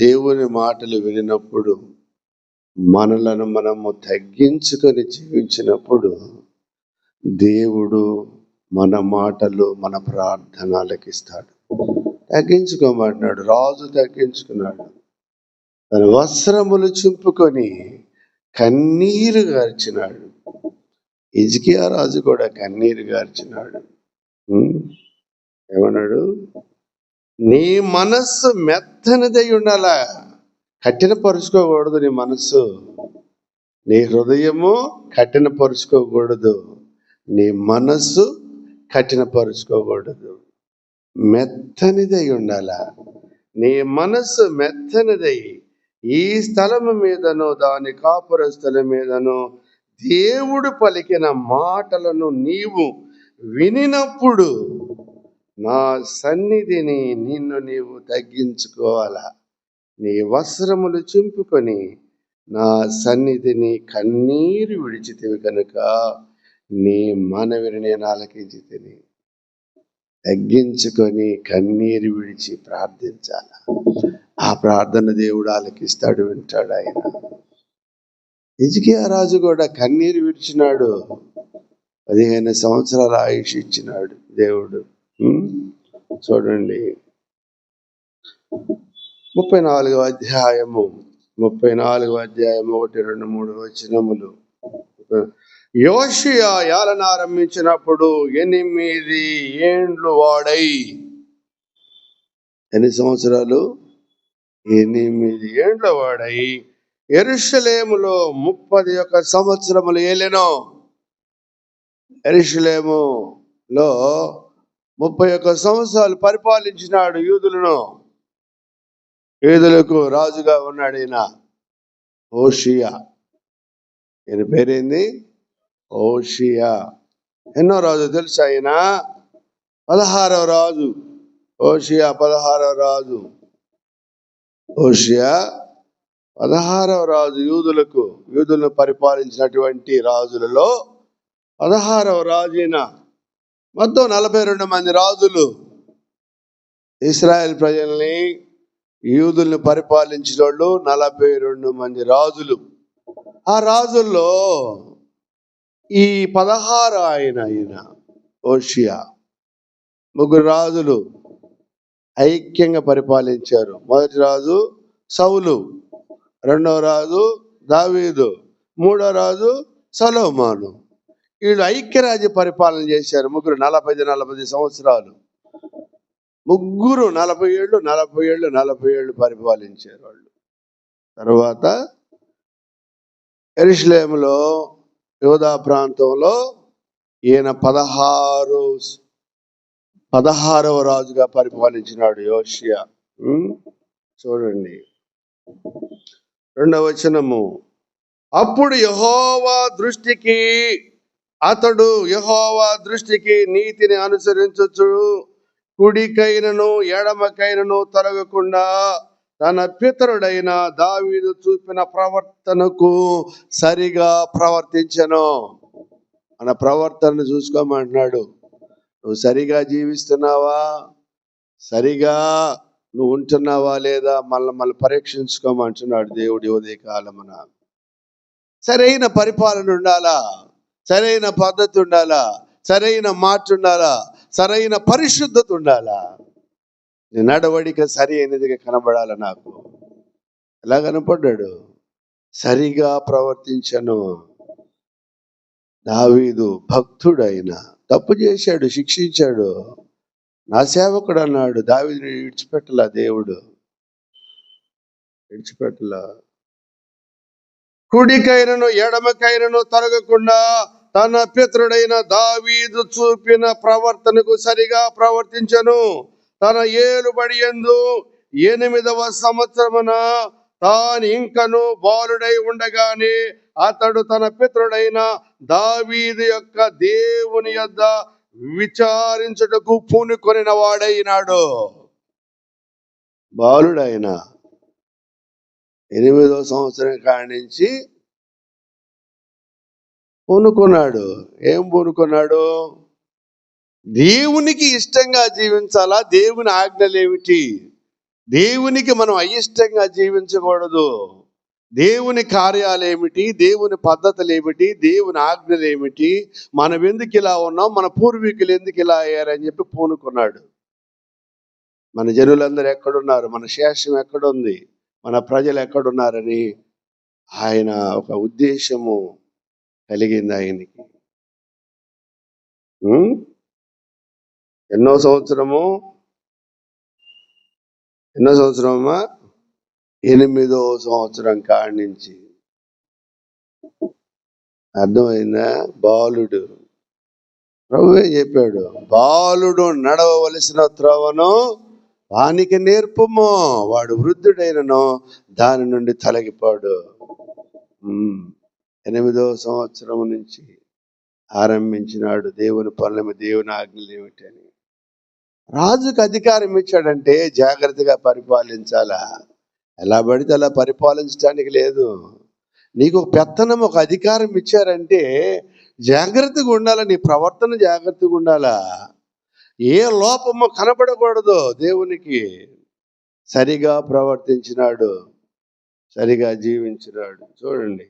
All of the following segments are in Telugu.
దేవుని మాటలు వినినప్పుడు, మనలను మనము తగ్గించుకొని జీవించినప్పుడు దేవుడు మన మాటలు, మన ప్రార్థన ఆలకిస్తాడు. తగ్గించుకోమంటున్నాడు. రాజు తగ్గించుకున్నాడు. తన వస్త్రములు చింపుకొని కన్నీరు గార్చినాడు. హిజ్కియా రాజు కూడా కన్నీరు గార్చినాడు. ఏమన్నాడు? నీ మనస్సు మెత్తనిదై ఉండాలా, కఠినపరుచుకోకూడదు. నీ మనస్సు, నీ హృదయము కఠినపరుచుకోకూడదు. నీ మనస్సు కఠినపరుచుకోకూడదు, మెత్తనిదై ఉండాలా. నీ మనస్సు మెత్తనిదై ఈ స్థలము మీదను దాని కాపుర స్థలం మీదను దేవుడు పలికిన మాటలను నీవు వినినప్పుడు నా సన్నిధిని నిన్ను నీవు తగ్గించుకోవాలా. నీ వస్త్రములు చింపుకొని నా సన్నిధిని కన్నీరు విడిచితివి కనుక నీ మనవిని నేను ఆలకించితిని. తగ్గించుకొని కన్నీరు విడిచి ప్రార్థించాల. ఆ ప్రార్థన దేవుడు ఆలకిస్తాడు, వింటాడు ఆయన. హిజ్కియా రాజు కూడా కన్నీరు విడిచినాడు. 15 సంవత్సరాల ఆయుష్ ఇచ్చినాడు దేవుడు. చూడండి 34వ అధ్యాయము 1, 2, 3 వచనములు. యోషియా ఏలన ఆరంభించినప్పుడు 8 ఏండ్లు వాడై. ఎన్ని సంవత్సరాలు? 8 ఏండ్ల వాడై యెరూషలేములో 31 సంవత్సరములు ఏలెను. యెరూషలేములో 31 సంవత్సరాలు పరిపాలించినాడు యూదులకు రాజుగా ఉన్నాడు ఈయన హోషియా. ఈయన పేరేంది? హోషియా. ఎన్నో రాజు తెలుసా? ఆయన 16వ రాజు. హోషియా 16వ రాజు. హోషియా 16వ రాజు. యూదులను పరిపాలించినటువంటి రాజులలో 16వ రాజు ఈయన. మొత్తం 42 మంది రాజులు ఇశ్రాయేల్ ప్రజల్ని, యూదుల్ని పరిపాలించిన వాళ్ళు 42 మంది రాజులు. ఆ రాజుల్లో ఈ 16 ఈయన హోషియా. 3 రాజులు ఐక్యంగా పరిపాలించారు. మొదటి రాజు సౌలు, 2వ రాజు దావీదు, 3వ రాజు సొలొమోను. వీళ్ళు ఐక్యరాజ్య పరిపాలన చేశారు. 3 40 సంవత్సరాలు. 3 40 ఏళ్ళు పరిపాలించారు వాళ్ళు. తర్వాత యెరూషలేములో యూదా ప్రాంతంలో ఈయన 16వ రాజుగా పరిపాలించినాడు యోషియా. చూడండి 2వ వచనము. అప్పుడు యెహోవా దృష్టికి నీతిని అనుసరించుచు కుడికైనను ఎడమకైనను తొలగకుండా తన పితరుడైన దావీదు చూపిన ప్రవర్తనకు సరిగా ప్రవర్తించెను. మన ప్రవర్తనను చూసుకోమంటున్నాడు. నువ్వు సరిగా జీవిస్తున్నావా? సరిగా నువ్వు ఉంటున్నావా లేదా? మళ్ళీ పరీక్షించుకోమంటున్నాడు దేవుడి ఉదయ కాలమున. సరైన పరిపాలన ఉండాలా, సరైన పద్ధతి ఉండాలా, సరైన మాట ఉండాలా, సరైన పరిశుద్ధత ఉండాలా. నడవడిక సరి అయినదిగా కనబడాల. నాకు ఎలా కనపడ్డాడు? సరిగా ప్రవర్తించను. దావీదు భక్తుడైన తప్పు చేశాడు, శిక్షించాడు. నా సేవకుడు అన్నాడు. దావీదుని విడిచిపెట్టలా దేవుడు, విడిచిపెట్టలా. కుడికైనను ఎడమకైనను తొలగకుండా తన పితరుడైన దావీదు చూపిన ప్రవర్తనకు సరిగా ప్రవర్తించను. తన ఏలుబడి యందు 8వ సంవత్సరమున తాను ఇంకను బాలుడై ఉండగానే అతడు తన పితరుడైన దావీదు యొక్క దేవుని యొద్ద విచారించుటకు పూనుకొనిన వాడైనాడు. బాలుడైన 8వ సంవత్సరం కాడి నుంచి పూనుకున్నాడు. ఏం పూనుకున్నాడు? దేవునికి ఇష్టంగా జీవించాలా? దేవుని ఆజ్ఞలు ఏమిటి? దేవునికి మనం అయిష్టంగా జీవించకూడదు. దేవుని కార్యాలు ఏమిటి, దేవుని పద్ధతులు ఏమిటి, దేవుని ఆజ్ఞలు ఏమిటి, మనం ఎందుకు ఇలా ఉన్నాం, మన పూర్వీకులు ఎందుకు ఇలా అయ్యారని చెప్పి పూనుకున్నాడు. మన జనులందరూ ఎక్కడున్నారు, మన శేషం ఎక్కడుంది, మన ప్రజలు ఎక్కడున్నారని ఆయన ఒక ఉద్దేశము కలిగింది ఆయనకి. ఎన్నో సంవత్సరమా 8వ సంవత్సరం కాడి నుంచి. అర్థమైందా? బాలుడు, ప్రభువే చెప్పాడు, బాలుడు నడవవలసిన త్రోవను వానికి నేర్పుము, వాడు వృద్ధుడైనను దాని నుండి తొలగిపోడు. 8వ సంవత్సరం నుంచి ఆరంభించినాడు దేవుని పనుల, దేవుని ఆజ్ఞలు ఏమిటని. రాజుకు అధికారం ఇచ్చాడంటే జాగ్రత్తగా పరిపాలించాలా, ఎలా పడితే అలా పరిపాలించడానికి లేదు. నీకు ఒక పెత్తనం, ఒక అధికారం ఇచ్చారంటే జాగ్రత్తగా ఉండాలా, నీ ప్రవర్తన జాగ్రత్తగా ఉండాలా, ఏ లోపము కనబడకూడదు. దేవునికి సరిగా ప్రవర్తించినాడు, సరిగా జీవించినాడు. చూడండి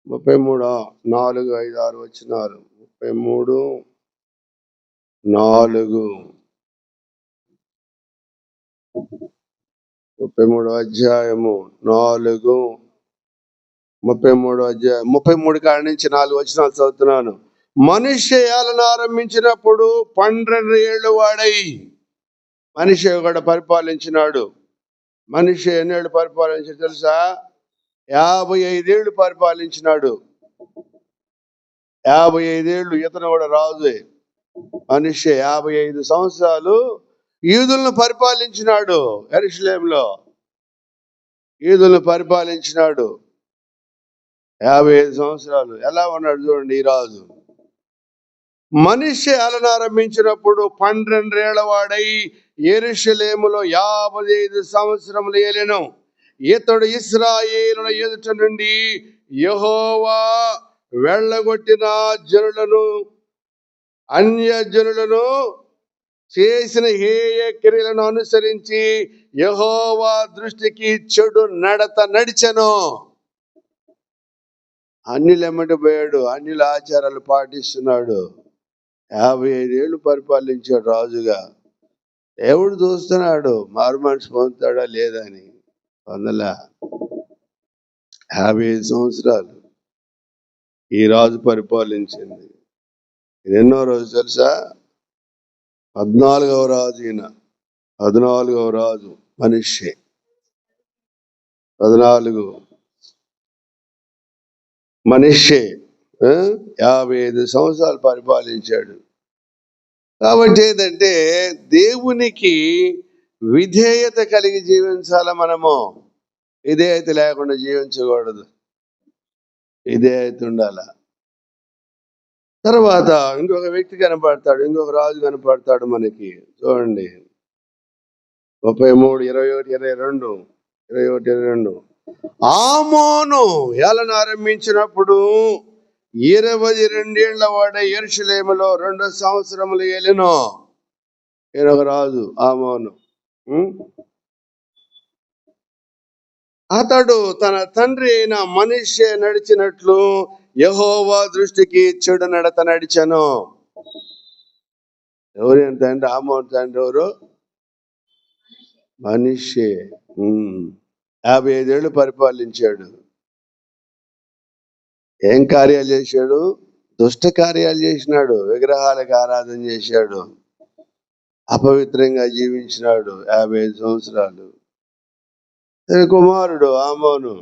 33, 4, 5, 6 వచనాలు. 33, 4, 33 అధ్యాయము 4, 33 అధ్యాయం 33 కాడి నుంచి 4 వచనాలు చదువుతున్నాను. మనుష్య ఏలను ఆరంభించినప్పుడు 12 ఏళ్ళు వాడై, మనిషి కూడా పరిపాలించినాడు. మనిషి ఎన్నేళ్ళు పరిపాలించాడు తెలుసా? 55 ఏళ్ళు పరిపాలించినాడు. 55 ఏళ్ళు ఇతను కూడా రాజే. మనిషి 55 సంవత్సరాలు యూదులను పరిపాలించినాడు. యెరూషలేములో యూదులను పరిపాలించినాడు 55 సంవత్సరాలు. ఎలా ఉన్నాడు చూడండి ఈ రాజు. మనిషి ఆరంభించినప్పుడు 12 ఏళ్ల వాడై యెరూషలేములో 55 సంవత్సరములు ఏలెను. ఇతడు ఇశ్రాయేలుల ఎదుట నుండి యెహోవా వెళ్ళగొట్టిన జనులను, అన్యజనులను చేసిన హేయ క్రియలను అనుసరించి యెహోవా దృష్టికి చెడు నడత నడిచెను. అన్యులు ఎమ్మటి పోయాడు, అన్యుల ఆచారాలు పాటిస్తున్నాడు. 55 ఏళ్ళు పరిపాలించాడు రాజుగా. దేవుడు చూస్తున్నాడు మారు మనసు పొందుతాడా లేదా అని. 55 సంవత్సరాలు ఈ రాజు పరిపాలించింది. ఎన్నో రోజు తెలుసా? 14వ రాజు ఈయన. 14వ రాజు మనిషి. 14 మనిషి 55 సంవత్సరాలు పరిపాలించాడు. కాబట్టి ఏంటంటే దేవునికి విధేయత కలిగి జీవించాల. మనము విధేయత లేకుండా జీవించకూడదు, విధేయత ఉండాల. తర్వాత ఇంకొక వ్యక్తి కనపడతాడు, ఇంకొక రాజు కనపడతాడు మనకి. చూడండి 33, 21, 22. ఆమోను ఏలను ఆరంభించినప్పుడు 22 ఏళ్ల వాడ యెరూషలేములో 2 సంవత్సరములు ఏలెను. ఈయనొక రాజు ఆమోను. అతడు తన తండ్రి అయిన మనిషి నడిచినట్లు యెహోవా దృష్టికి చెడు నడత నడిచెను. ఎవరు తండ్రి? ఆమోను తండ్రి ఎవరు? మనిషి. 55 ఏళ్ళు పరిపాలించాడు. ఏం కార్యాలు చేశాడు? దుష్ట కార్యాలు చేసినాడు, విగ్రహాలకు ఆరాధన చేశాడు, అపవిత్రంగా జీవించినాడు 55 సంవత్సరాలు. కుమారుడు ఆమోను.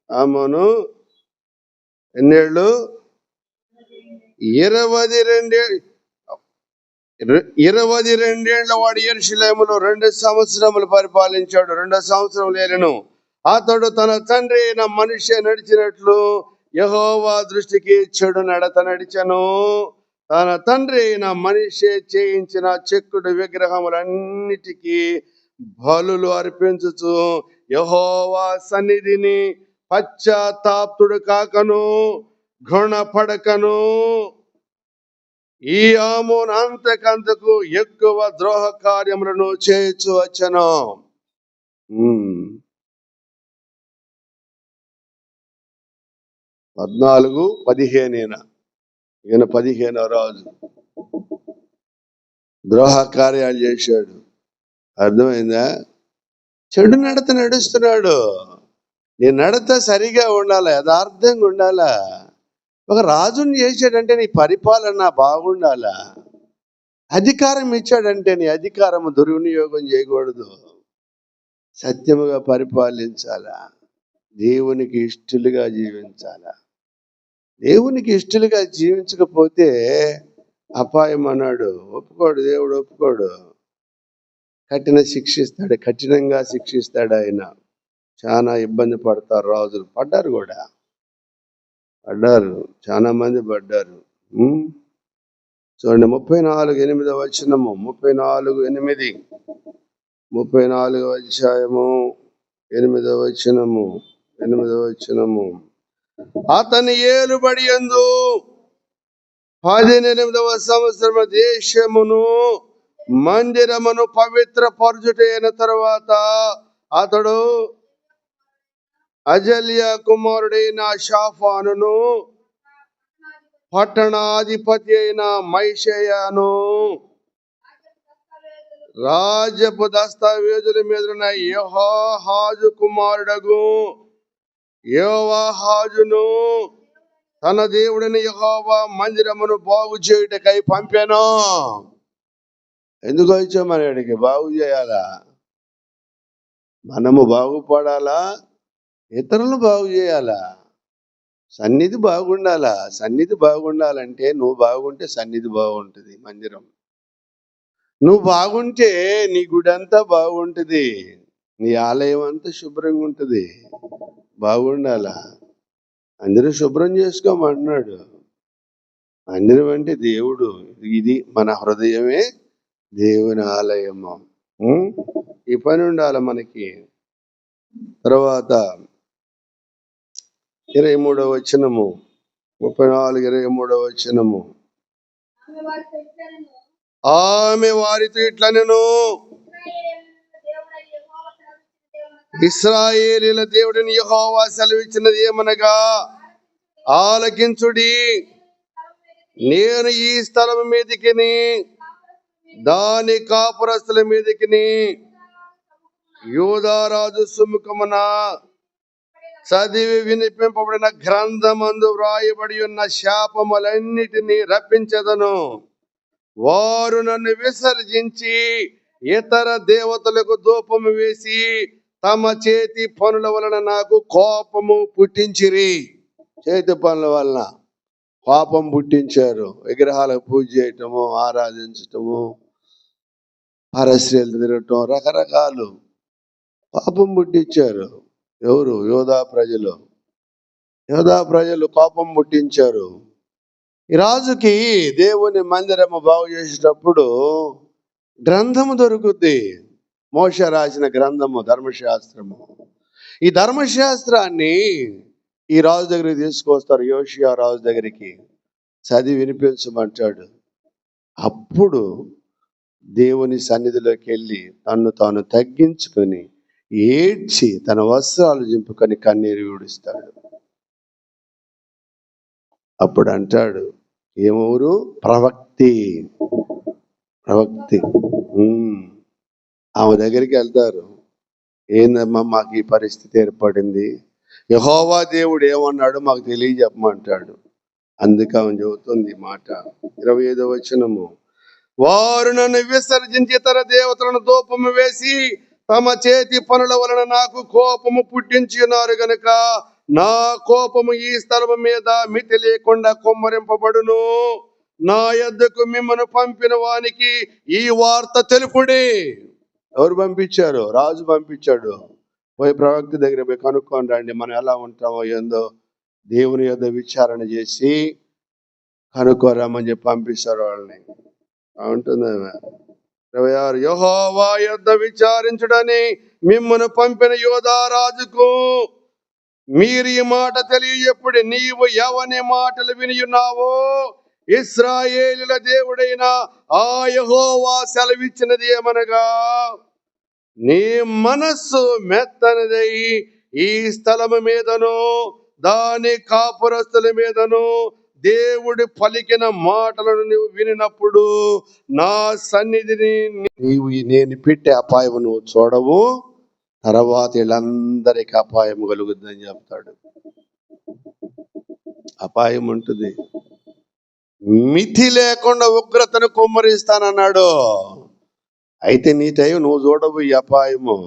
ఆమోను ఎన్నేళ్ళు? 22 ఏళ్ల వాడు యెరూషలేములో 2 సంవత్సరములు పరిపాలించాడు. 2 సంవత్సరములు ఏలెను. అతడు తన తండ్రి అయిన మనిషి నడిచినట్లు యెహోవా దృష్టికి చెడు నడత నడిచెను. తన తండ్రి అయిన మనిషి చేయించిన చెక్కుడు విగ్రహములన్నిటికీ బలులు అర్పించుచు యెహోవా సన్నిధిని పశ్చాత్తాపుడు కాకను గుణపడకను ఈ ఆమోను అంతకంతకు ఎక్కువ ద్రోహ కార్యములను చేయించు వచ్చెను. 14:15 ఈయన 15వ రాజు. ద్రోహ కార్యాలు చేశాడు. అర్థమైందా? చెడు నడత నడుస్తున్నాడు. నీ నడత సరిగా ఉండాలా, యథార్థంగా ఉండాలా. ఒక రాజుని చేశాడంటే నీ పరిపాలన బాగుండాలా. అధికారం ఇచ్చాడంటే నీ అధికారం దుర్వినియోగం చేయకూడదు. సత్యముగా పరిపాలించాలా. దేవునికి ఇష్టలుగా జీవించాలా. దేవునికి ఇష్టలుగా జీవించకపోతే అపాయం అన్నాడు. ఒప్పుకోడు దేవుడు, ఒప్పుకోడు. కఠినంగా శిక్షిస్తాడు ఆయన. చాలా ఇబ్బంది పడతారు రాజులు. పడ్డారు కూడా, చాలా మంది పడ్డారు. చూడండి 34:8 వచనము. 34:8, 34 అధ్యాయము 8వ వచనము. అతని ఏలుబడి యందు 18వ సంవత్సరము దేశమును మందిరమును పవిత్ర పరచుటైన తరువాత అతడు అజల్యా కుమారుడైన షాఫానును పట్టణాధిపతి అయిన మైషేయను రాజపు దస్తావేజుల మీదున్న యెహోవాహాజు కుమారుడగు యోవాహాజును తన దేవుడిని యెహోవా మందిరమును బాగు చేయుటకై పంపాను. ఎందుకు వచ్చాం మనకి? బాగు చేయాలా, మనము బాగుపడాలా, ఇతరులు బాగు చేయాలా. సన్నిధి బాగుండాలా. సన్నిధి బాగుండాలంటే నువ్వు బాగుంటే సన్నిధి బాగుంటుంది, మందిరం. నువ్వు బాగుంటే నీ గుడి అంతా బాగుంటుంది, నీ ఆలయం అంతా శుభ్రంగా ఉంటుంది. బాగుండాలా. అందరూ శుభ్రం చేసుకోమంటున్నాడు. మందిరం అంటే దేవుడు. ఇది మన హృదయమే దేవుని ఆలయము. ఈ పని ఉండాలి మనకి. తర్వాత 23వ వచనము, 34:23 వచనము. ఆమె వారితో ఇట్లనెను, ఇశ్రాయేలీయుల దేవుడని యెహోవా సెలవిచ్చినది ఏమనగా, ఆలకించుడి. నేను ఈ స్థలం మీదికిని దాని కాపురస్తుల మీదికిని యూదారాజు సుముఖమున చదివి వినిపింపబడిన గ్రంథమందు వ్రాయబడి ఉన్న శాపములన్నిటినీ రప్పించదను. వారు నన్ను విసర్జించి ఇతర దేవతలకు ధూపము వేసి తమ చేతి పనుల వలన నాకు కోపము పుట్టించిరి. చేతి పనుల వలన కోపం పుట్టించారు. విగ్రహాలకు పూజ చేయటము, ఆరాధించటము, పరస్త్రీలు తిరగటం, రకరకాలు కోపం పుట్టించారు. ఎవరు? యోధా ప్రజలు కోపం పుట్టించారు. ఈ రాజుకి దేవుని మందిరము బాగు చేసేటప్పుడు గ్రంథము దొరుకుద్ది. మోషే రాసిన గ్రంథము, ధర్మశాస్త్రము. ఈ ధర్మశాస్త్రాన్ని ఈ రాజు దగ్గరికి తీసుకొస్తారు. యోషియా రాజు దగ్గరికి చదివి వినిపించమంటాడు. అప్పుడు దేవుని సన్నిధిలోకి వెళ్ళి తన్ను తాను తగ్గించుకొని ఏడ్చి తన వస్త్రాలు చింపుకొని కన్నీరు విడుస్తాడు. అప్పుడు అంటాడు, ఏమూరు? ప్రవక్తి. ఆమె దగ్గరికి వెళ్తారు. ఏందమ్మా మాకు ఈ పరిస్థితి ఏర్పడింది, యెహోవా దేవుడు ఏమన్నాడు మాకు తెలియజెప్పమంటాడు. అందుకే ఆమె చెబుతుంది మాట. 25వ వచనము. వారు నన్ను విసర్జించి ఇతర దేవతలను ధూపము వేసి తమ చేతి పనుల వలన నాకు కోపము పుట్టించి ఉన్నారు గనుక నా కోపము ఈ స్థలము మీద మితి లేకుండా కుమ్మరింపబడును. నా యొద్దకు మిమ్మను పంపిన వానికి ఈ వార్త తెలుపుడి. ఎవరు పంపించారు? రాజు పంపించాడు. పోయి ప్రవక్త దగ్గర పోయి కనుక్కొని రండి, మనం ఎలా ఉంటామో ఏందో దేవుని యొద్ద విచారణ చేసి కనుక్కోరామని చెప్పి పంపిస్తారు వాళ్ళని. ఉంటుంది 26. యెహోవా యొద్ద విచారించుడని మిమ్మను పంపిన యోధా రాజుకు మీరు ఈ మాట తెలియజెప్పుడు, నీవు ఎవని మాటలు వినియున్నావో ఇశ్రాయేలుల దేవుడైన ఆ యెహోవా సెలవిచ్చినది ఏమనగా, నీ మనస్సు మెత్తనిదై ఈ స్థలము మీదను దాని కాపురస్తుల మీదను దేవుడి పలికిన మాటలను నువ్వు వినినప్పుడు నా సన్నిధిని నీవు నేను పెట్టే అపాయం నువ్వు చూడవు, తర్వాత వీళ్ళందరికీ అపాయం కలుగుద్దని చెప్తాడు. అపాయం ఉంటుంది. మితి లేకుండా ఉగ్రతను కుమ్మరిస్తానన్నాడు. అయితే నీ టైం నువ్వు చూడవు ఈ అపాయము.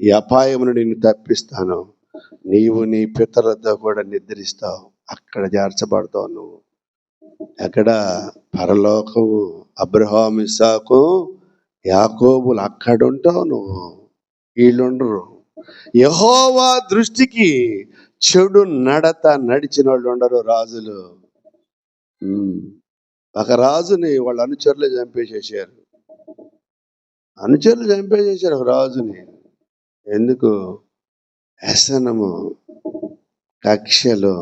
ఈ అపాయమును నిన్ను తప్పిస్తాను. నీవు నీ పితరులతో కూడా నిద్రిస్తావు, అక్కడ చేర్చబడతావు. నువ్వు ఎక్కడ? పరలోకము. అబ్రహాము, ఇస్సాకు, యాకోబులు అక్కడ ఉంటావు నువ్వు, వీళ్ళుండరు. యెహోవా దృష్టికి చెడు నడత నడిచిన వాళ్ళు ఉండరు రాజులు. ఒక రాజుని వాళ్ళ అనుచరులే చంపేసేసారు. ఒక రాజుని. ఎందుకు? వ్యసనము, కక్షలు.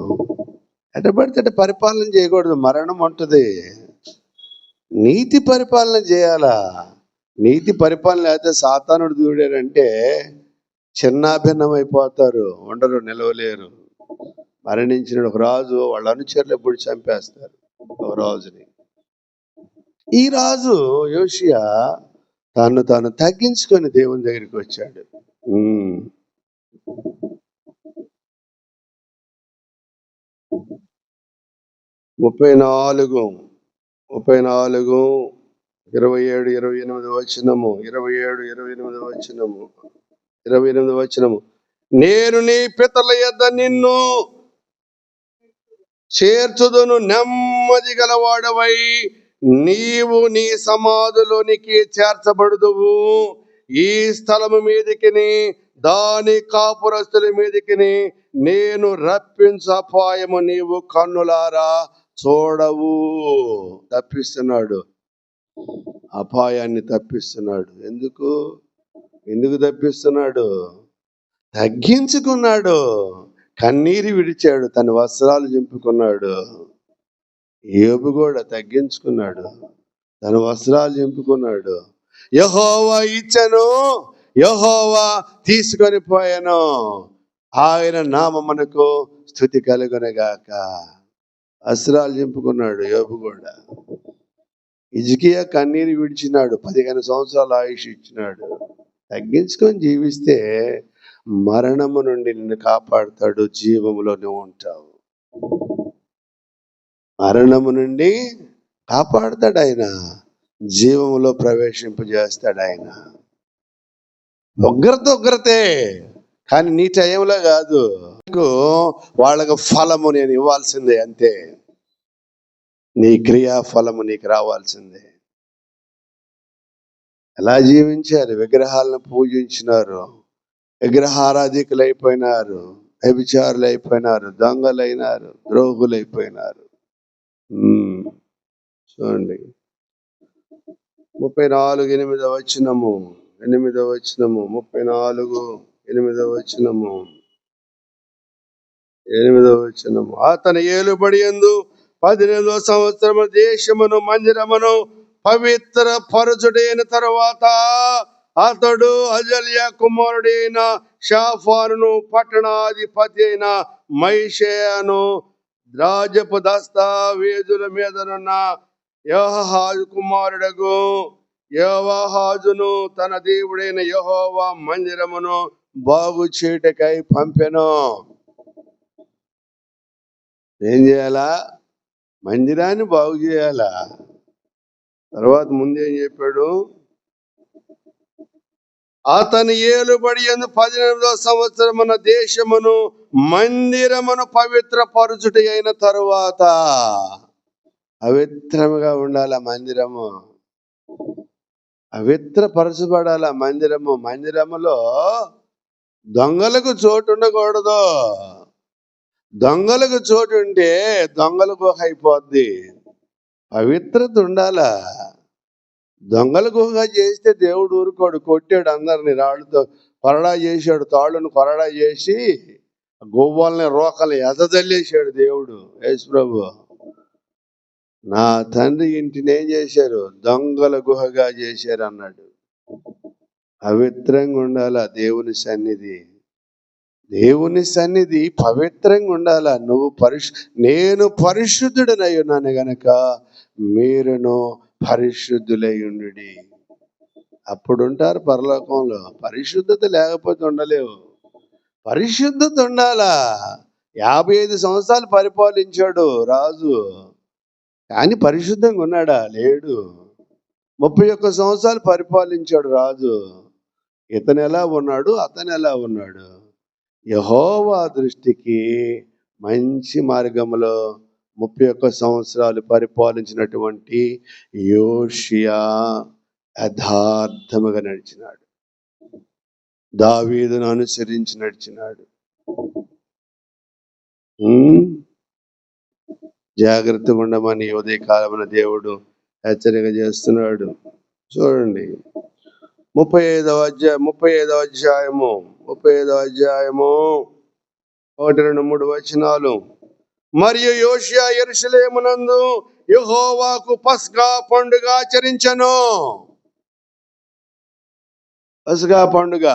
ఎటబడితే పరిపాలన చేయకూడదు, మరణం ఉంటుంది. నీతి పరిపాలన చేయాలా. నీతి పరిపాలన అయితే సాతానుడు దూడారంటే చిన్నాభిన్నం అయిపోతారు, ఉండరు, నిలవలేరు. మరణించిన ఒక రాజు వాళ్ళ అనుచరులు ఎప్పుడు చంపేస్తారు ఒక రాజుని. ఈ రాజు యోషియా తాను తగ్గించుకొని దేవుని దగ్గరికి వచ్చాడు. 34, 27, 28 వచనము, 28 వచనము. నేను నీ పితరుల యొద్ద నిన్ను చేర్చుదును, నెమ్మది గలవాడవై నీవు నీ సమాధిలోనికి చేర్చబడుదువు. ఈ స్థలము మీదికిని దాని కాపురస్తుల మీదికిని నేను రప్పించు అపాయము నీవు కన్నులారా చూడవు. తప్పిస్తున్నాడు, అపాయాన్ని తప్పిస్తున్నాడు. ఎందుకు తప్పిస్తున్నాడు? తగ్గించుకున్నాడు, కన్నీరు విడిచాడు, తన వస్త్రాలు చింపుకున్నాడు. యోబు కూడా తగ్గించుకున్నాడు, తన వస్త్రాలు చింపుకున్నాడు. యెహోవా ఇచ్చెను, యెహోవా తీసుకొని పోయాను, ఆయన నామమునకు స్తుతి కలుగునుగాక. వస్త్రాలు చింపుకున్నాడు యోబు కూడా. హిజ్కియా కన్నీరు విడిచినాడు, 15 సంవత్సరాల ఆయుష్ ఇచ్చినాడు. తగ్గించుకొని జీవిస్తే మరణము నుండి నిన్ను కాపాడుతాడు, జీవములో నువ్వు ఉంటావు. మరణము నుండి కాపాడుతాడు ఆయన, జీవములో ప్రవేశింపజేస్తాడు ఆయన. ఉగ్రతే, కానీ నీ టైంలో కాదు. వాళ్ళకు ఫలము నేను ఇవ్వాల్సిందే, అంతే. నీ క్రియా ఫలము నీకు రావాల్సిందే. ఎలా జీవించారు? విగ్రహాలను పూజించినారు, విగ్రహారాధికులు అయిపోయినారు, వ్యభిచారులు అయిపోయినారు, దొంగలైనారు, ద్రోహులైపోయినారు. చూడండి 34, 8వ వచనము, 34, 8వ వచనము. అతని ఏలుబడి యందు 18వ సంవత్సరము దేశమును మందిరమును పవిత్ర పరచుడైన తరువాత అతడు అజల్యా కుమారుడైన షాఫానును పట్టణాధిపతి అయిన మైషేయను రాజపు దస్తావేజుల మీదనున్న యెహోవాహాజు కుమారుడగు యెహోవాహాజును తన దేవుడైన యెహోవా మందిరమును బాగు చేయుటకై పంపెను. ఏం చేయాలా? మందిరాన్ని బాగు చేయాలా. తర్వాత ముందేం చెప్పాడు? అతని ఏలుబడి యందు 18వ సంవత్సరమున దేశమును మందిరమును పవిత్రపరచుట అయిన తరువాత. పవిత్రముగా ఉండాల మందిరము, పవిత్రపరచబడాల మందిరము. మందిరములో దొంగలకు చోటు ఉండకూడదు. దొంగలకు చోటు ఉంటే దొంగలకు అయిపోద్ది. పవిత్రత ఉండాల. దొంగల గుహగా చేస్తే దేవుడు ఊరుకోడు, కొట్టాడు అందరిని, రాళ్ళతో కొరడా చేశాడు, తాళ్ళను కొరడా చేసి గోవాలని రోకలు ఎదజల్లేశాడు దేవుడు. యేసు ప్రభు, నా తండ్రి ఇంటిని ఏం చేశారు? దొంగల గుహగా చేశారు అన్నాడు. పవిత్రంగా ఉండాలా దేవుని సన్నిధి పవిత్రంగా ఉండాలా. నేను పరిశుద్ధుడనై ఉన్నాను గనక మీరును పరిశుద్ధులై ఉండుడి. అప్పుడుంటారు పరలోకంలో. పరిశుద్ధత లేకపోతే ఉండలేవు. పరిశుద్ధత ఉండాలా. 55 సంవత్సరాలు పరిపాలించాడు రాజు, కానీ పరిశుద్ధంగా ఉన్నాడా? లేడు. 31 సంవత్సరాలు పరిపాలించాడు రాజు. ఇతను ఎలా ఉన్నాడు, అతను ఎలా ఉన్నాడు? యెహోవా దృష్టికి మంచి మార్గంలో 31 సంవత్సరాలు పరిపాలించినటువంటి యోషియా యథార్థముగా నడిచినాడు. దావీదును అనుసరించి నడిచినాడు. జాగ్రత్తగా ఉండమని ఉదయ కాలమున దేవుడు హెచ్చరిక చేస్తున్నాడు. చూడండి 35వ అధ్యాయము 1, 2, 3 వచనాలు. మరియు యోషియా యెరూషలేమునందు యెహోవాకు పస్కా పండుగ ఆచరించెను. పస్కా పండుగ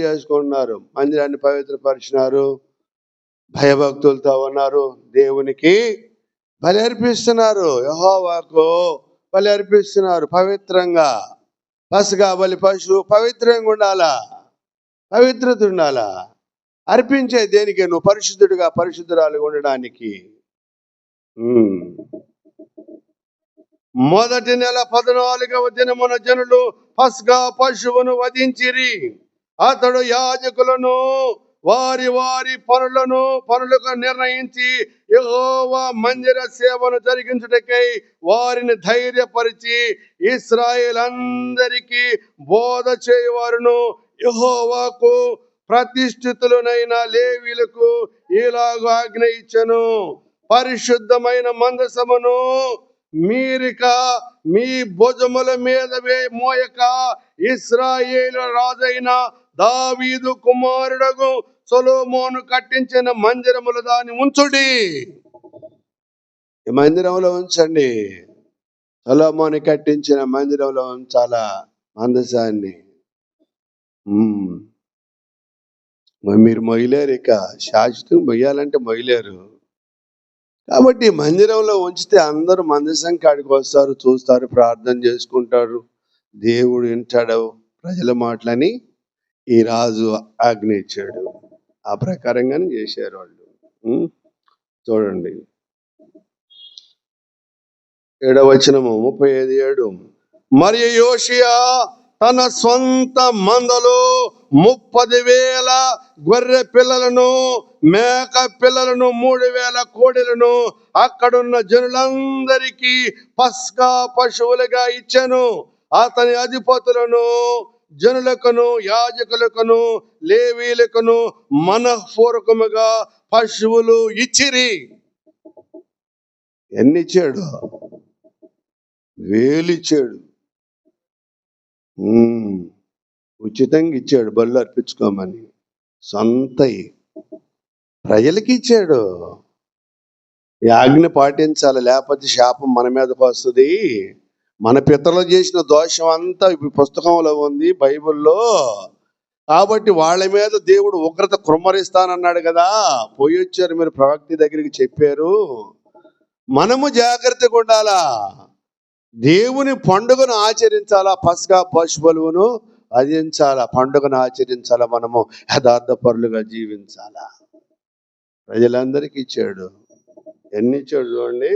చేసుకుంటున్నారు. మందిరాన్ని పవిత్రపరిచినారు, భయభక్తులతో ఉన్నారు, దేవునికి బలి అర్పిస్తున్నారు, యెహోవాకు బలి అర్పిస్తున్నారు పవిత్రంగా. పస్కా బలి పశువు పవిత్రంగా ఉండాలా, పవిత్రత ఉండాలా. అర్పించే దేనికి? నువ్వు పరిశుద్ధురాలుగా ఉండడానికి. మొదటి నెల 14వ దినమున జనులు పస్కా పశువును వధించిరి. అతడు యాజకులను వారి వారి పనులకు నిర్ణయించి యెహోవా మందిర సేవను జరిగించుటకై వారిని ధైర్యపరిచి ఇశ్రాయేలందరికీ బోధ చేయవారును యెహోవాకు ప్రతిష్ఠితులనైన లేవీయులకు ఇలాగ ఆజ్ఞ ఇచ్చెను. పరిశుద్ధమైన మందసమును మీరిక మీ భుజముల మీద మోయక ఇశ్రాయేలు రాజైన దావీదు కుమారుడగు సొలొమోను కట్టించిన మందిరములు దాన్ని ఉంచుడి. ఈ మందిరంలో ఉంచండి. సొలొమోను కట్టించిన మందిరంలో ఉంచాలా మందసాన్ని. మీరు మొయ్యలేరు, ఇక శాశ్వతం మొయ్యాలంటే మొయ్యలేరు. కాబట్టి మందిరంలో ఉంచితే అందరూ మందసం కాడికి వస్తారు, చూస్తారు, ప్రార్థన చేసుకుంటారు, దేవుడు వింటాడు ప్రజల మాటలని ఈ రాజు ఆజ్ఞ ఇచ్చాడు. ఆ ప్రకారంగానే చేశారు వాళ్ళు. చూడండి 7వ వచనము 35:7. మరియు యోషియా తన సొంత మందలో 30,000 గొర్రె పిల్లలను, మేక పిల్లలను, 3,000 కోడెలను అక్కడున్న జనులందరికీ పస్కా పశువులుగా ఇచ్చెను. అతని అధిపతులను, జనులకును, యాజకులకును, లేవీయులకును మనఃపూర్వకముగా పశువులు ఇచ్చిరి. ఎన్నిచ్చాడు? 1000 ఇచ్చాడు. ఉచితంగా ఇచ్చాడు, బళ్ళు అర్పించుకోమని. సొంతయి ప్రజలకి ఇచ్చాడు. ఈ ఆజ్ఞ పాటించాలి, లేకపోతే శాపం మన మీదకి వస్తుంది. మన పితరులు చేసిన దోషం అంతా పుస్తకంలో ఉంది, బైబిల్లో. కాబట్టి వాళ్ళ మీద దేవుడు ఉగ్రత కుమ్మరిస్తానన్నాడు కదా. పోయి వచ్చారు మీరు, ప్రవక్త దగ్గరికి చెప్పారు. మనము జాగ్రత్తగా ఉండాలా. దేవుని పండుగను ఆచరించాలా, పస్కా పశువులను వధించాలా, పండుగను ఆచరించాలా, మనము యథార్థ పరులుగా జీవించాలా. ప్రజలందరికీ ఇచ్చాడు. ఎన్ని ఇచ్చాడు చూడండి.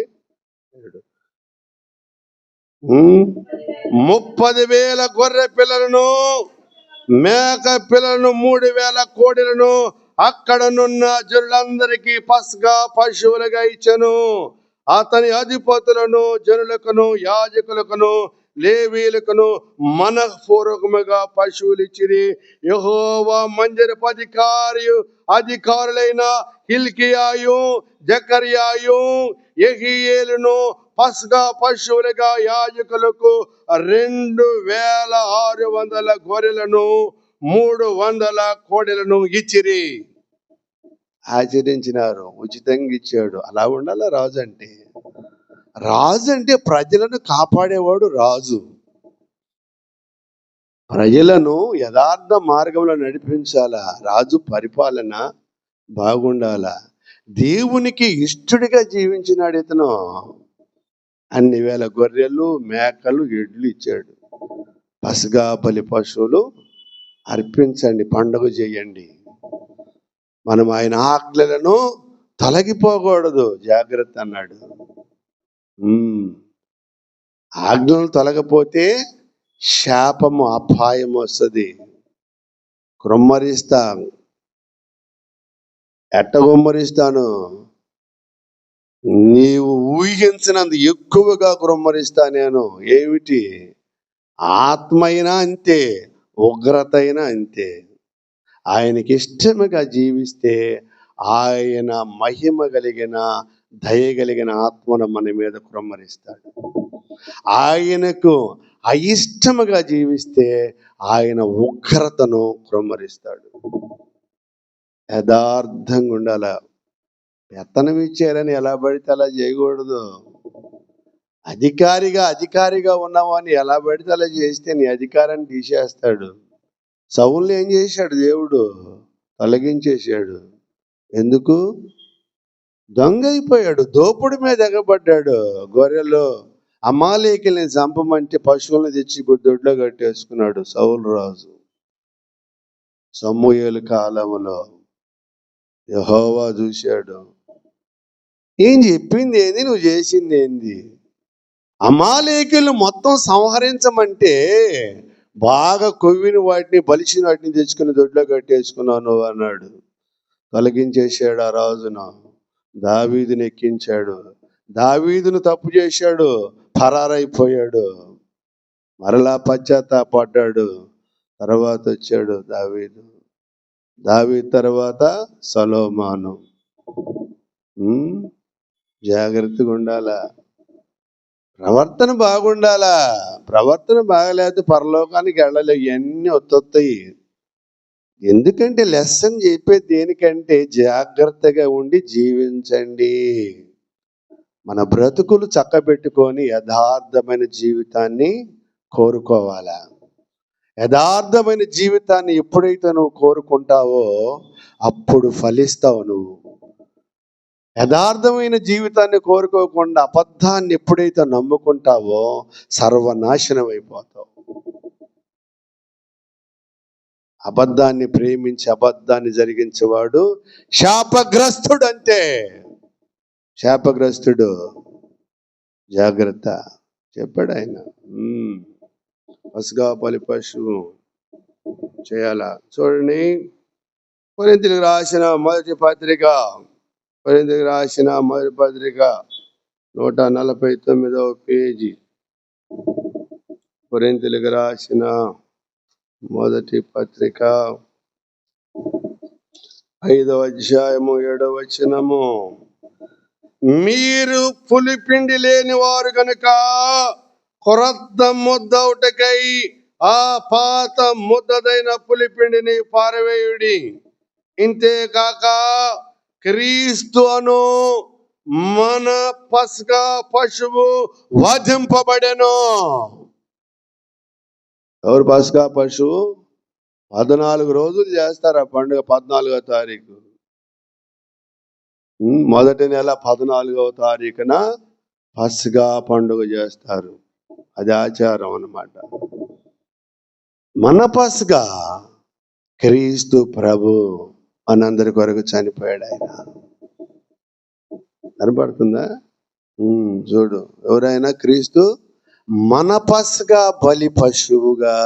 30,000 గొర్రె పిల్లలను, మేక పిల్లలను, 3,000 కోడెలను అక్కడనున్న జనులందరికీ పస్కా పశువులుగా ఇచ్చెను. అతని అధిపతులను, జనులకును, యాజకులకును, లేవీయులకును మనఃపూర్వకముగా పశువులు ఇచ్చిరి. యెహోవా మందిరపు అధికారులైన హిల్కియాయు, జకర్యాయు, యెహీయేలును పస్కా పశువులుగా యాజకులకు 2,600 గొర్రెలను, 300 కోడెలను ఇచ్చిరి. ఆచరించినారు, ఉచితంగా ఇచ్చాడు. అలా ఉండాలా రాజు అంటే. రాజు అంటే ప్రజలను కాపాడేవాడు రాజు. ప్రజలను యథార్థ మార్గంలో నడిపించాలా, రాజు పరిపాలన బాగుండాలా. దేవునికి ఇష్టడిగా జీవించినాడు ఇతను. అన్ని వేల గొర్రెలు, మేకలు, ఎడ్లు ఇచ్చాడు. పసగా బలి పశువులు అర్పించండి, పండుగ చేయండి. మనం ఆయన ఆజ్ఞలను తొలగిపోకూడదు, జాగ్రత్త అన్నాడు. ఆజ్ఞలు తొలగపోతే శాపము, అపాయం వస్తుంది. కృమ్మరిస్తా. ఎట్ట గుమ్మరిస్తాను? నీవు ఊహించినంత ఎక్కువగా కృమ్మరిస్తా నేను. ఏమిటి? ఆత్మ అయినా అంతే, ఉగ్రత అయినా అంతే. ఆయనకి ఇష్టముగా జీవిస్తే ఆయన మహిమ కలిగిన, దయ కలిగిన ఆత్మను మన మీద కృమ్మరిస్తాడు. ఆయనకు అయిష్టముగా జీవిస్తే ఆయన ఉగ్రతను కృమ్మరిస్తాడు. యథార్థంగా ఉండాల. పెత్తనం ఇచ్చారని ఎలా పడితే అలా చేయకూడదు. అధికారిగా ఉన్నామని ఎలా పడితే అలా చేస్తే నీ అధికారాన్ని తీసేస్తాడు. సౌలుని ఏం చేశాడు? దేవుడు తొలగించేశాడు. ఎందుకు? దొంగ అయిపోయాడు, దోపుడు మీద ఎగబడ్డాడు. గొర్రెలు అమాలేకుల్ని చంపమంటే పశువులను తెచ్చి దొడ్లో కట్టేసుకున్నాడు సౌలు రాజు. సమూయేలు కాలంలో యెహోవా చూశాడు. ఏం చెప్పింది ఏంది, నువ్వు చేసింది ఏంది? అమాలేకులు మొత్తం సంహరించమంటే బాగా కొవ్విన వాటిని, బలిసిన వాటిని తెచ్చుకుని దొడ్లో కట్టేసుకున్నావు నువ్వు అన్నాడు. తొలగించేశాడు ఆ రాజును. దావీదుని ఎక్కించాడు. దావీదును తప్పు చేశాడు, పరారైపోయాడు. మరలా పశ్చాత్తాపడ్డాడు. తర్వాత వచ్చాడు దావీదు. దావీదు తర్వాత సొలొమోను. జాగ్రత్తగా ఉండాలా, ప్రవర్తన బాగుండాలా. ప్రవర్తన బాగలేకపోతే పరలోకానికి వెళ్ళలేవు. ఇవన్నీ వస్తాయి. ఎందుకంటే లెసన్ చెప్పేది దేనికంటే, జాగ్రత్తగా ఉండి జీవించండి. మన బ్రతుకులు చక్కబెట్టుకొని యథార్థమైన జీవితాన్ని కోరుకోవాలా. యథార్థమైన జీవితాన్ని ఎప్పుడైతే నువ్వు కోరుకుంటావో అప్పుడు ఫలిస్తావు నువ్వు. యథార్థమైన జీవితాన్ని కోరుకోకుండా అబద్ధాన్ని ఎప్పుడైతే నమ్ముకుంటావో సర్వనాశనం అయిపోతావు. అబద్ధాన్ని ప్రేమించి అబద్ధాన్ని జరిగించేవాడు శాపగ్రస్తుడు. అంతే, శాపగ్రస్తుడు. జాగ్రత్త చెప్పాడు ఆయన. పసగా బలి పశువు చేయాలా. చూడండి, కొరింథీయులకు రాసిన మొదటి పత్రిక 149వ పేజీ. కొరింథీయులకు రాసిన మొదటి పత్రిక 5వ అధ్యాయము 7వ వచనము. మీరు పులిపిండి లేని వారు కనుక క్రొత్త ముద్దవుటకై ఆ పాత ముద్దదైన పులిపిండిని పారవేయుడి. ఇంతేకాక క్రీస్తు అను మన పస్కా పశువు వధింపబడెను. ఎవరు పస్కా పశువు? 14 రోజులు చేస్తారు ఆ పండుగ. 14వ తారీఖు, మొదటి నెల 14వ తారీఖున పస్కా పండుగ చేస్తారు. అది ఆచారం అన్నమాట. మన పస్కా క్రీస్తు ప్రభు మనందరి కొరకు చనిపోయాడు. ఆయన కనపడుతుందా? చూడు, ఎవరైనా క్రీస్తు మన పస్కా బలి పశువుగా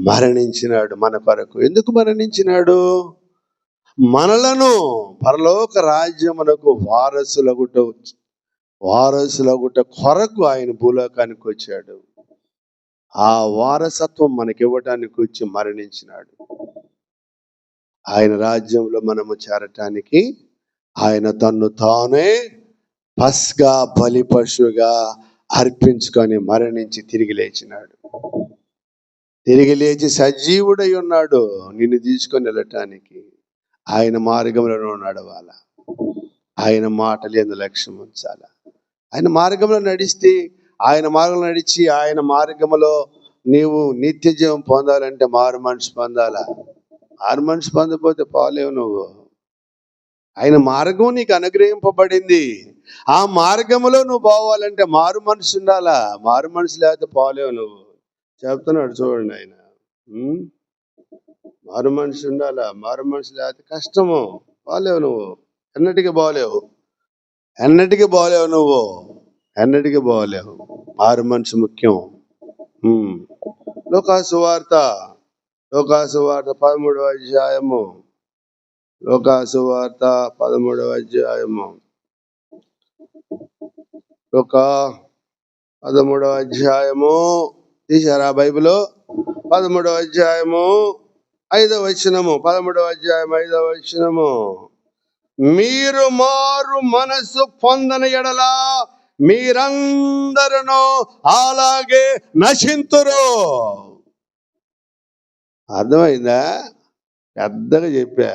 మరణించినాడు మన కొరకు. ఎందుకు మరణించినాడు? మనలను పరలోక రాజ్యమునకు వారసులగుట కొరకు ఆయన భూలోకానికి వచ్చాడు. ఆ వారసత్వం మనకి ఇవ్వటానికి వచ్చి మరణించినాడు. ఆయన రాజ్యంలో మనము చేరటానికి ఆయన తన్ను తానే పస్కా బలి పశువుగా అర్పించుకొని మరణించి తిరిగి లేచినాడు. తిరిగి లేచి సజీవుడై ఉన్నాడు నిన్ను తీసుకొని వెళ్ళటానికి. ఆయన మార్గంలో నడవాల, ఆయన మాటలు ఎందు లక్ష్యం ఉంచాల. ఆయన మార్గంలో నడిస్తే, ఆయన మార్గంలో నడిచి ఆయన మార్గంలో నీవు నిత్య జీవం పొందాలంటే మారు మనసు పొందాలా. మారు మనసు పొందకపోతే పోలేవు నువ్వు. ఆయన మార్గం నీకు అనుగ్రహింపబడింది. ఆ మార్గంలో నువ్వు పోవాలంటే మారు మనసు ఉండాలా. మారు మనసు లేకపోతే పోలేవు నువ్వు. చెప్తున్నాడు చూడండి ఆయన. మారు మనసు ఉండాలా. మారు మనసు లేకపోతే కష్టము, పోలేవు నువ్వు. ఎన్నటికీ పోలేవు నువ్వు. ఎన్నటికీ పోలేవు. మారు మనసు ముఖ్యం. లూకాసు వార్త 13వ అధ్యాయము. లూకాసు వార్త 13వ అధ్యాయము. 13వ అధ్యాయము తీశారా బైబిల్? 13వ అధ్యాయము 5వ వచనము. 13వ అధ్యాయం 5వ వచనము. మీరు మారు మనసు పొందని ఎడల మీరందరూ అలాగే నశింతురు. అర్థమైందా? పెద్దగా చెప్పా,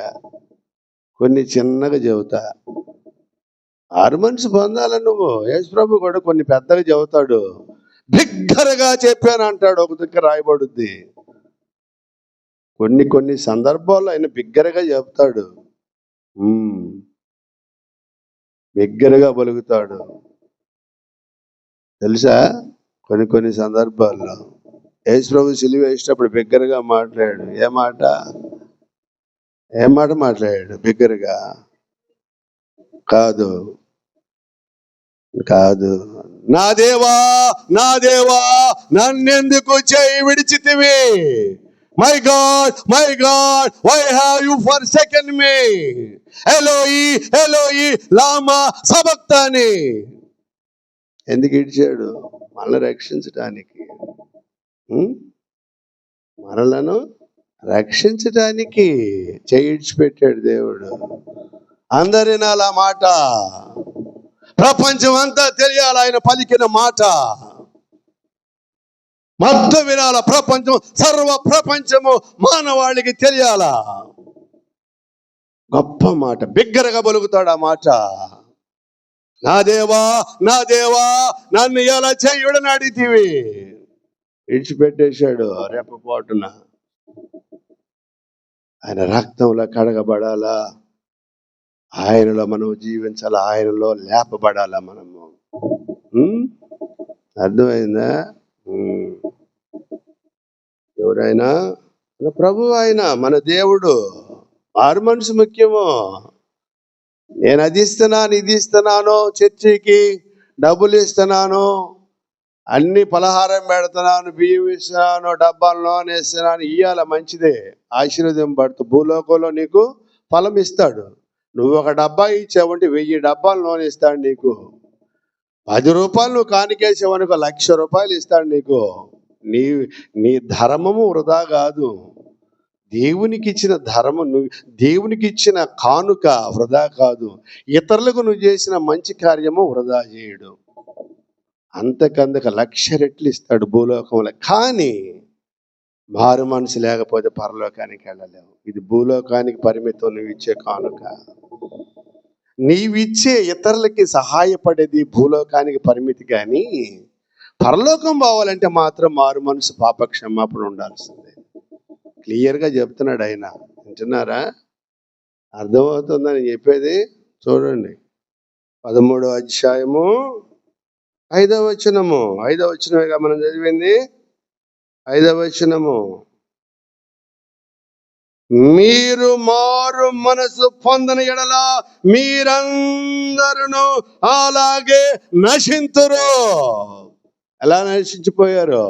కొన్ని చిన్నగా చెబుతా. మారు మనసు పొందాల నువ్వు. యేసుప్రభు కూడా కొన్ని పెద్దగా చెబుతాడు, బిగ్గరగా చెప్పాను అంటాడు. ఒక దగ్గర రాయబడుద్ది. కొన్ని సందర్భాల్లో ఆయన బిగ్గరగా చెప్తాడు, బిగ్గరగా పలుకుతాడు. తెలుసా? కొన్ని సందర్భాల్లో యేసుప్రభు సిలువ వేసేటప్పుడు బిగ్గరగా మాట్లాడాడు. ఏం మాట మాట్లాడాడు? బిగ్గరగా కాదు, నా దేవా నన్నెందుకు చేయి విడిచితివి? My god why have you forsaken me? ఎలోయి లామా సబక్తాని. ఎందుకు ఇడిచాడు? మనల్ని రక్షించడానికి. మనలను రక్షించడానికి చేయి ఇడిచిపెట్టాడు దేవుడు. అందరి నాలా మాట, ప్రపంచం అంతా తెలియాలి ఆయన పలికిన మాట. మొత్తం వినాల ప్రపంచం, సర్వ ప్రపంచము మానవాళికి తెలియాలా. గొప్ప మాట, బిగ్గరగా పలుకుతాడు ఆ మాట. నా దేవా నన్ను ఎలా చేయుడని అడిగితివి. విడిచిపెట్టేశాడు రెప్పపాటున. ఆయన రక్తంలో కడగబడాలా, ఆయనలో మనం జీవించాలా, ఆయనలో లేపబడాలా మనము. అర్థమైందా? ఎవరైనా మన ప్రభు, ఆయన మన దేవుడు. మారు మనసు ముఖ్యము. నేను అది ఇస్తున్నాను, ఇది ఇస్తున్నాను, చర్చికి డబ్బులు ఇస్తున్నాను, అన్ని పలహారం పెడుతున్నాను, బియ్యం ఇస్తున్నాను, డబ్బాలు లోన్ ఇస్తున్నాను, ఇయ్యాల మంచిదే, ఆశీర్వాదం పడుతూ భూలోకంలో నీకు ఫలం ఇస్తాడు. నువ్వు ఒక డబ్బా ఇచ్చావంటే 1000 డబ్బాలు లోన్ ఇస్తాడు నీకు. 10 రూపాయలు నువ్వు కానికేసావనుకో 1,00,000 రూపాయలు ఇస్తాడు నీకు. నీ ధర్మము వృధా కాదు. దేవునికి ఇచ్చిన ధర్మం, దేవునికి ఇచ్చిన కానుక వృధా కాదు. ఇతరులకు నువ్వు చేసిన మంచి కార్యము వృధా చేయడు. అంతకందుకు 1,00,000 రెట్లు ఇస్తాడు భూలోకంలో. కానీ మారు మనసు లేకపోతే పరలోకానికి వెళ్ళలేవు. ఇది భూలోకానికి పరిమితం. నువ్వు ఇచ్చే కానుక, నీవిచ్చే ఇతరులకి సహాయపడేది భూలోకానికి పరిమితి. కానీ పరలోకం పోవాలంటే మాత్రం మారు మనసు, పాప క్షమాపణ ఉండాల్సిందే. క్లియర్గా చెప్తున్నాడు ఆయన. వింటున్నారా? అర్థమవుతుందని చెప్పేది. చూడండి 13వ అధ్యాయము 5వ వచనము. 5వ వచనమేగా మనం చదివింది. 5వ వచనము. మీరు మారు మనసు పొందని ఎడల మీరందరూ అలాగే నశింతురు. ఎలా నశించిపోయారు?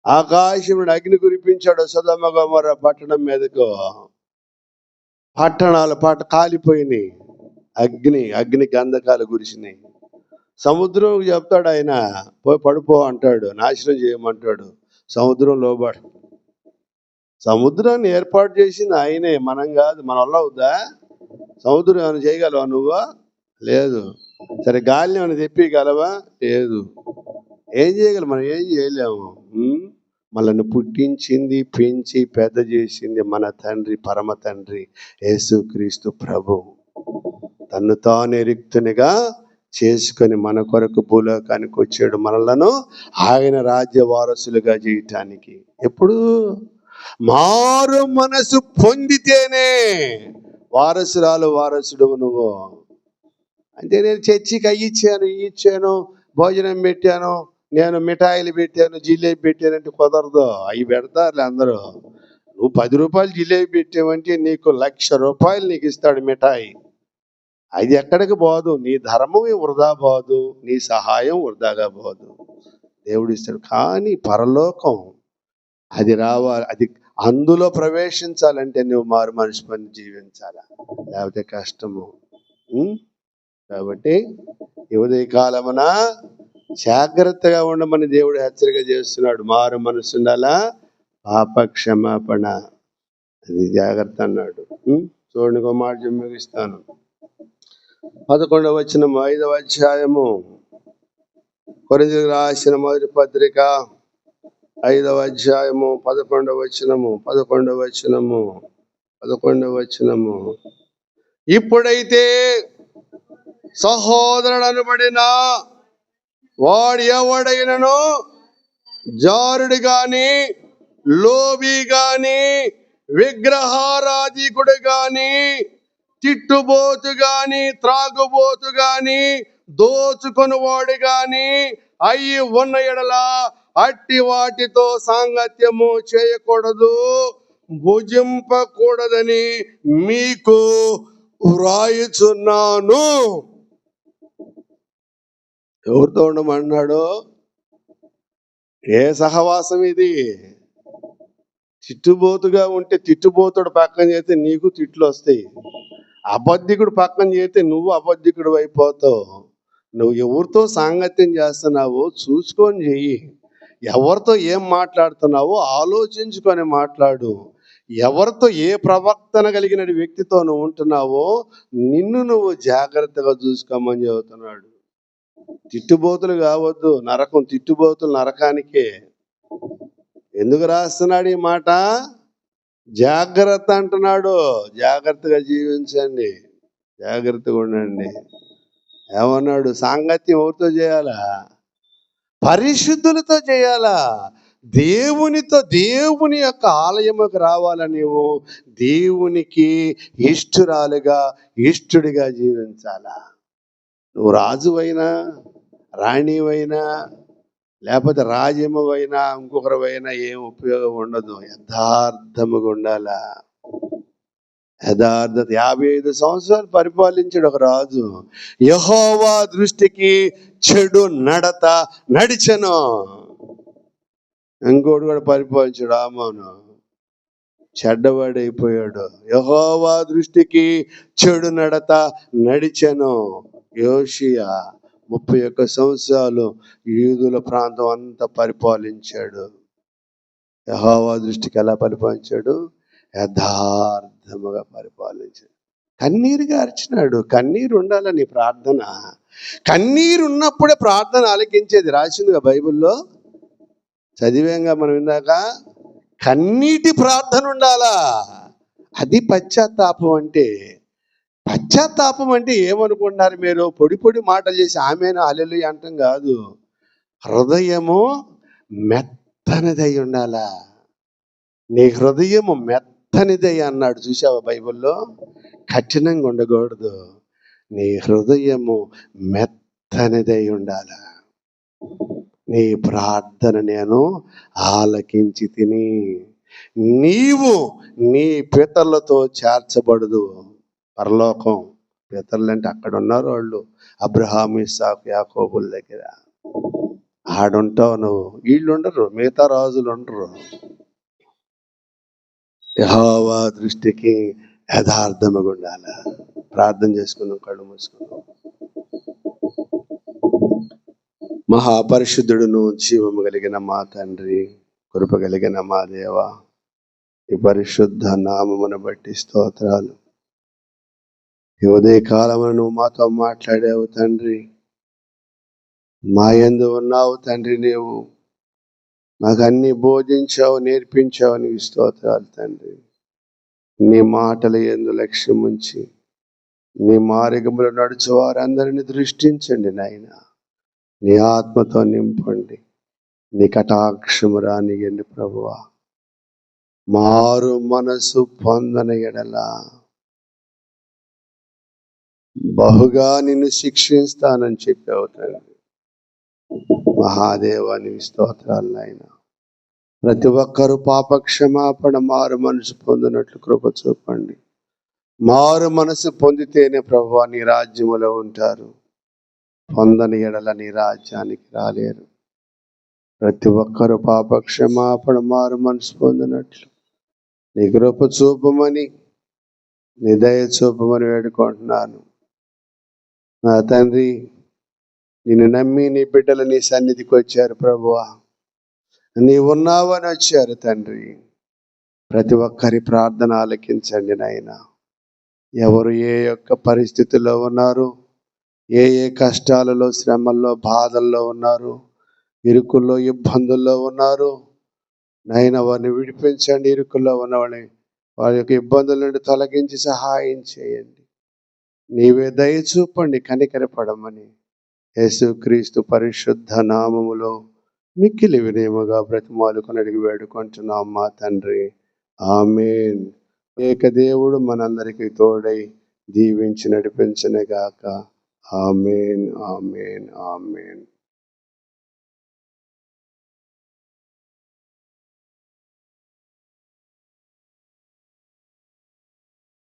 ఆకాశముడు అగ్ని కురిపించాడు సొదొమ గొమొర్రా పట్టణం మీదకు. పట్టణాలు కాలిపోయినాయి. అగ్ని గంధకాలు కురిసినాయి. సముద్రం చెప్తాడు ఆయన, పోయి పడిపో అంటాడు, నాశనం చేయమంటాడు. సముద్రం లోబడు. సముద్రాన్ని ఏర్పాటు చేసింది ఆయనే, మనం కాదు. మన వల్ల అవుద్దా? సముద్రం ఏమైనా చేయగలవా నువ్వు? లేదు. సరే, గాలిని ఏమైనా తెప్పిగలవా? లేదు. ఏం చేయగలం? మనం ఏం చేయలేము. మనల్ని పుట్టించింది, పెంచి పెద్ద చేసింది మన తండ్రి, పరమ తండ్రి యేసుక్రీస్తు ప్రభు. తన్ను తాను రిక్తునిగా చేసుకొని మన కొరకు భూలోకానికి వచ్చాడు, మనలను ఆయన రాజ్య వారసులుగా చేయటానికి. ఎప్పుడు? మారు మనసు పొందితేనే వారసుడు నువ్వు. అంటే నేను చర్చికి అయ్యి ఇచ్చాను, భోజనం పెట్టాను, నేను మిఠాయిలు పెట్టాను, జిలేబీ పెట్టానంటే కుదరదు. అవి పెడతారులే అందరూ. నువ్వు 10 రూపాయలు జిలేబీ పెట్టావంటే నీకు 1,00,000 రూపాయలు నీకు ఇస్తాడు మిఠాయి. అది ఎక్కడికి పోదు, నీ ధర్మం వృధా పోదు, నీ సహాయం వృధాగా పోదు, దేవుడు ఇస్తాడు. కానీ పరలోకం అది రావాలి, అది అందులో ప్రవేశించాలంటే నువ్వు మారు మనిషి పని జీవించాలా, లేకపోతే కష్టము. కాబట్టి ఈ ఉదయకాలమున జాగ్రత్తగా ఉండమని దేవుడు హెచ్చరిక చేస్తున్నాడు. మారు మనసు ఉండాలా, పాప క్షమాపణ, అది జాగ్రత్త అన్నాడు. చూడండి, ఒక మాట ముగిస్తాను. 11వ వచనము, 5వ అధ్యాయము, కొరింథీయులకు రాసిన మొదటి పత్రిక 5వ అధ్యాయము 11వ వచనము. ఇప్పుడైతే సహోదరుడు అనబడిన వాడు ఎవడైనను జారుడు గాని, లోబి గాని, విగ్రహారాధికుడు గాని, తిట్టుబోతు గాని, త్రాగుబోతు గాని, దోచుకొనువాడు గాని అయి ఉన్న ఎడల అట్టి వాటితో సాంగత్యము చేయకూడదు, భుజింపకూడదని మీకు వ్రాయుచున్నాను. ఎవరితో ఉండమన్నాడు? ఏ సహవాసం ఇది? తిట్టుబోతుగా ఉంటే తిట్టుబోతుడు పక్కన చేస్తే నీకు తిట్లు వస్తాయి. అబద్ధికుడు పక్కన చేస్తే నువ్వు అబద్ధికుడు అయిపోతావు. నువ్వు ఎవరితో సాంగత్యం చేస్తున్నావో చూసుకొని చెయ్యి. ఎవరితో ఏం మాట్లాడుతున్నావో ఆలోచించుకొని మాట్లాడు. ఎవరితో ఏ ప్రవర్తన కలిగిన వ్యక్తితో నువ్వు ఉంటున్నావో నిన్ను నువ్వు జాగ్రత్తగా చూసుకోమని చెబుతున్నాడు. తిట్టుబోతులు కావద్దు, నరకం. తిట్టుబోతులు నరకానికే. ఎందుకు రాస్తున్నాడు ఈ మాట? జాగ్రత్త అంటున్నాడు. జాగ్రత్తగా జీవించండి, జాగ్రత్తగా ఉండండి. ఏమన్నాడు? సాంగత్యం ఎవరితో చేయాలా? పరిశుద్ధులతో చేయాలా. దేవునితో, దేవుని యొక్క ఆలయముకు రావాలా. నీవు దేవునికి ఇష్టురాలుగా, ఇష్టుడిగా జీవించాలా. నువ్వు రాజువైనా, రాణివైనా, లేకపోతే రాజ్యమైనా, ఇంకొకరివైనా ఏం ఉపయోగం ఉండదు. యథార్థముగా ఉండాలా. యథార్థత. 55 సంవత్సరాలు పరిపాలించాడు ఒక రాజు. యెహోవా దృష్టికి చెడు నడత నడిచెను. ఇంకోటి కూడా పరిపాలించాడు, ఆమోను. చెడ్డవాడైపోయాడు. యెహోవా దృష్టికి చెడు నడత నడిచెను. యోషియా 31 సంవత్సరాలు యూదుల ప్రాంతం అంతా పరిపాలించాడు. యెహోవా దృష్టికి ఎలా పరిపాలించాడు? యథార్థముగా పరిపాలించాడు. కన్నీరు గార్చినాడు. కన్నీరు ఉండాలని ప్రార్థన. కన్నీరు ఉన్నప్పుడే ప్రార్థన ఆలకించేది. రాసిందిగా బైబిల్లో, చదివేంగా మనం ఇందాక. కన్నీటి ప్రార్థన ఉండాలా. అది పశ్చాత్తాపం అంటే. పశ్చాత్తాపం అంటే ఏమనుకుంటున్నారు మీరు? పొడి పొడి మాటలు చేసి ఆమెను హల్లెలూయా అంటాం కాదు. హృదయము మెత్తనిదై ఉండాలా. నీ హృదయము మెత్తనిదై అన్నాడు, చూసావా బైబిల్లో? కఠినంగా ఉండకూడదు. నీ హృదయము మెత్తనిదై ఉండాలా. నీ ప్రార్థన నేను ఆలకించి తిని, నీవు నీ పితరులతో చేర్చబడదు. పరలోకం. పితరులు అంటే అక్కడ ఉన్నారు వాళ్ళు, అబ్రహాము, ఇస్సాకు, యాకోబుల దగ్గర. ఆడుంటావు నువ్వు. వీళ్ళు ఉండరు, మిగతా రాజులు ఉండరు. యెహోవా దృష్టికి యథార్థముగా ఉండాలి. ప్రార్థన చేసుకుందాం, కళ్ళు మూసుకుందాం. మహాపరిశుద్ధుడును, జీవము కలిగిన మా తండ్రి, కృప కలిగిన మా దేవ, ఈ పరిశుద్ధ నామమును బట్టి స్తోత్రాలు. ఈ ఉదయకాలమున నువ్వు మాతో మాట్లాడావు తండ్రి. మా యందు ఉన్నావు తండ్రి. నీవు మాకు అన్ని బోధించావు, నేర్పించావు. నీకు స్తోత్రాలు తండ్రి. నీ మాటల యందు లక్ష్యం ఉంచి నీ మార్గములో నడుచు వారందరిని దృష్టించండి నాయన. నీ ఆత్మతో నింపండి. నీ కటాక్షము రానియండి ప్రభువా. మారు మనసు పొందని ఎడల బహుగా నిన్ను శిక్షిస్తానని చెప్పావు తండ్రి. మహాదేవానికి స్తోత్రాలు నాయన. ప్రతి ఒక్కరూ పాప క్షమాపణ మారు మనసు పొందినట్లు కృప చూపండి. మారు మనసు పొందితేనే ప్రభువా నీ రాజ్యములో ఉంటారు. పొందని ఎడల నీ రాజ్యానికి రాలేరు. ప్రతి ఒక్కరూ పాప క్షమాపణ మారు మనసు పొందినట్లు నీ కృప చూపమని, నీ దయ చూపమని వేడుకుంటున్నాను నా తండ్రి. నిన్ను నమ్మి నీ బిడ్డలు నీ సన్నిధికి వచ్చారు ప్రభువా. నీ ఉన్నావని వచ్చారు తండ్రి. ప్రతి ఒక్కరి ప్రార్థన ఆలకించండి నాయన. ఎవరు ఏ యొక్క పరిస్థితుల్లో ఉన్నారు, ఏ ఏ కష్టాలలో, శ్రమల్లో, బాధల్లో ఉన్నారు, ఇరుకుల్లో, ఇబ్బందుల్లో ఉన్నారు నాయన, వారిని విడిపించండి. ఇరుకుల్లో ఉన్న వారి యొక్క ఇబ్బందుల నుండి తొలగించి సహాయం చేయండి. నీవే దయ చూపండి, కనికరపడమని యేసుక్రీస్తు పరిశుద్ధ నామములో మిక్కిలి వినయముగా బ్రతిమాలుకొని అడిగి వేడుకుంటున్నాం మా తండ్రి. ఆమేన్. ఏక దేవుడు మనందరికీ తోడై దీవించి నడిపించునుగాక. ఆమేన్, ఆమేన్, ఆమేన్.